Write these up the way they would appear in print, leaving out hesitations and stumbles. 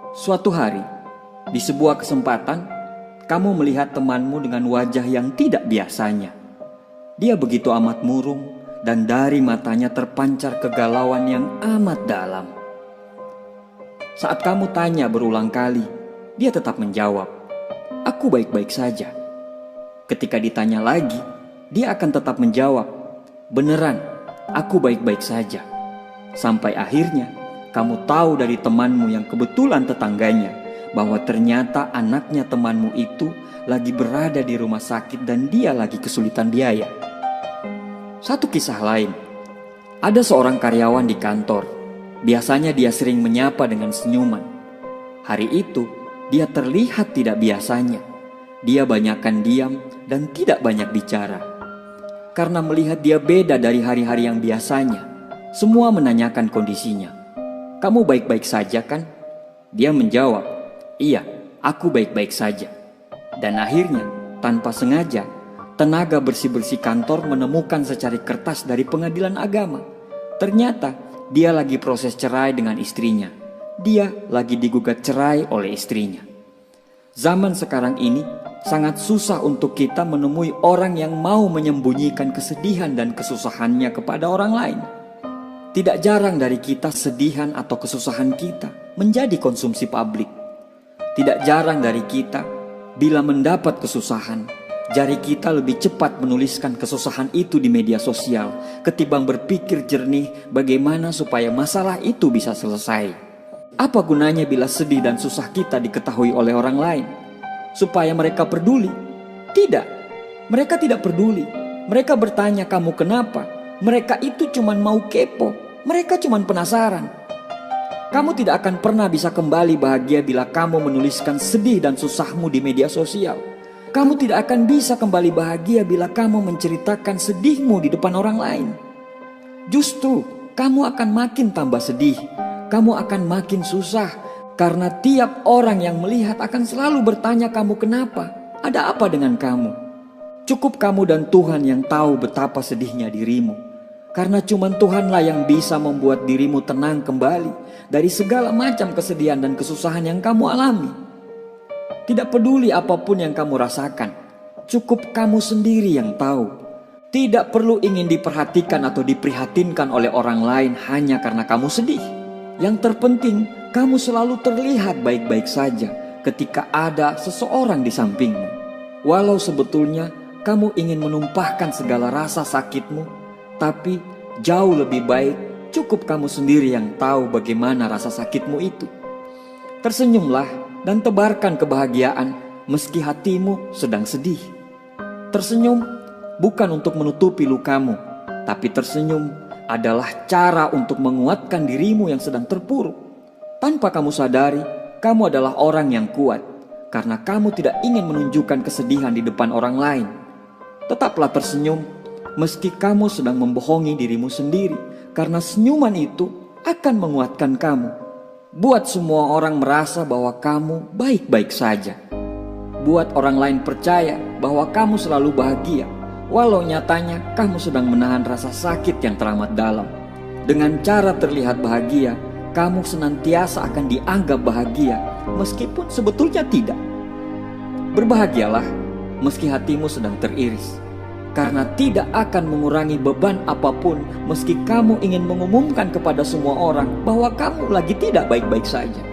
Suatu hari, di sebuah kesempatan, kamu melihat temanmu dengan wajah yang tidak biasanya. Dia begitu amat murung dan dari matanya terpancar kegalauan yang amat dalam. Saat kamu tanya berulang kali, dia tetap menjawab, "Aku baik-baik saja." Ketika ditanya lagi, dia akan tetap menjawab, "Beneran, aku baik-baik saja." Sampai akhirnya, kamu tahu dari temanmu yang kebetulan tetangganya bahwa ternyata anaknya temanmu itu lagi berada di rumah sakit dan dia lagi kesulitan biaya. Satu kisah lain, ada seorang karyawan di kantor. Biasanya dia sering menyapa dengan senyuman. Hari itu, dia terlihat tidak biasanya. Dia banyakkan diam dan tidak banyak bicara. Karena melihat dia beda dari hari-hari yang biasanya, semua menanyakan kondisinya. "Kamu baik-baik saja kan?" Dia menjawab, "Iya, aku baik-baik saja." Dan akhirnya, tanpa sengaja, tenaga bersih-bersih kantor menemukan secari kertas dari pengadilan agama. Ternyata, dia lagi proses cerai dengan istrinya. Dia lagi digugat cerai oleh istrinya. Zaman sekarang ini, sangat susah untuk kita menemui orang yang mau menyembunyikan kesedihan dan kesusahannya kepada orang lain. Tidak jarang dari kita sedihan atau kesusahan kita menjadi konsumsi publik. Tidak jarang dari kita, bila mendapat kesusahan, jari kita lebih cepat menuliskan kesusahan itu di media sosial ketimbang berpikir jernih bagaimana supaya masalah itu bisa selesai. Apa gunanya bila sedih dan susah kita diketahui oleh orang lain? Supaya mereka peduli? Tidak, mereka tidak peduli. Mereka bertanya, "Kamu kenapa?" Mereka itu cuma mau kepo. Mereka cuma penasaran. Kamu tidak akan pernah bisa kembali bahagia bila kamu menuliskan sedih dan susahmu di media sosial. Kamu tidak akan bisa kembali bahagia bila kamu menceritakan sedihmu di depan orang lain. Justru, kamu akan makin tambah sedih. Kamu akan makin susah. Karena tiap orang yang melihat akan selalu bertanya, "Kamu kenapa? Ada apa dengan kamu?" Cukup kamu dan Tuhan yang tahu betapa sedihnya dirimu. Karena cuma Tuhanlah yang bisa membuat dirimu tenang kembali dari segala macam kesedihan dan kesusahan yang kamu alami. Tidak peduli apapun yang kamu rasakan, cukup kamu sendiri yang tahu. Tidak perlu ingin diperhatikan atau diprihatinkan oleh orang lain hanya karena kamu sedih. Yang terpenting, kamu selalu terlihat baik-baik saja ketika ada seseorang di sampingmu. Walau sebetulnya kamu ingin menumpahkan segala rasa sakitmu, tapi jauh lebih baik cukup kamu sendiri yang tahu bagaimana rasa sakitmu itu. Tersenyumlah dan tebarkan kebahagiaan meski hatimu sedang sedih. Tersenyum bukan untuk menutupi lukamu, tapi tersenyum adalah cara untuk menguatkan dirimu yang sedang terpuruk. Tanpa kamu sadari, kamu adalah orang yang kuat karena kamu tidak ingin menunjukkan kesedihan di depan orang lain. Tetaplah tersenyum meski kamu sedang membohongi dirimu sendiri, karena senyuman itu akan menguatkan kamu. Buat semua orang merasa bahwa kamu baik-baik saja. Buat orang lain percaya bahwa kamu selalu bahagia, walau nyatanya kamu sedang menahan rasa sakit yang teramat dalam. Dengan cara terlihat bahagia, kamu senantiasa akan dianggap bahagia, meskipun sebetulnya tidak. Berbahagialah meski hatimu sedang teriris, karena tidak akan mengurangi beban apapun meski kamu ingin mengumumkan kepada semua orang bahwa kamu lagi tidak baik-baik saja.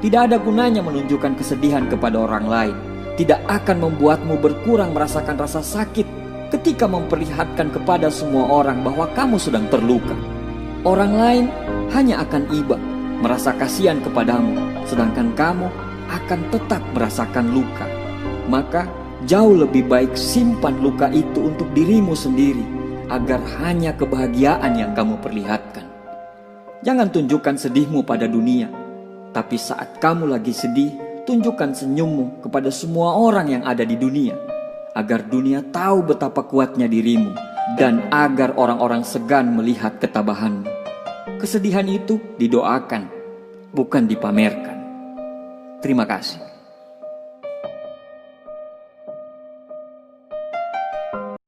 Tidak ada gunanya menunjukkan kesedihan kepada orang lain. Tidak akan membuatmu berkurang merasakan rasa sakit ketika memperlihatkan kepada semua orang bahwa kamu sedang terluka. Orang lain hanya akan iba, merasa kasihan kepadamu, sedangkan kamu akan tetap merasakan luka. Maka jauh lebih baik simpan luka itu untuk dirimu sendiri, agar hanya kebahagiaan yang kamu perlihatkan. Jangan tunjukkan sedihmu pada dunia, tapi saat kamu lagi sedih, tunjukkan senyummu kepada semua orang yang ada di dunia, agar dunia tahu betapa kuatnya dirimu, dan agar orang-orang segan melihat ketabahanmu. Kesedihan itu didoakan, bukan dipamerkan. Terima kasih.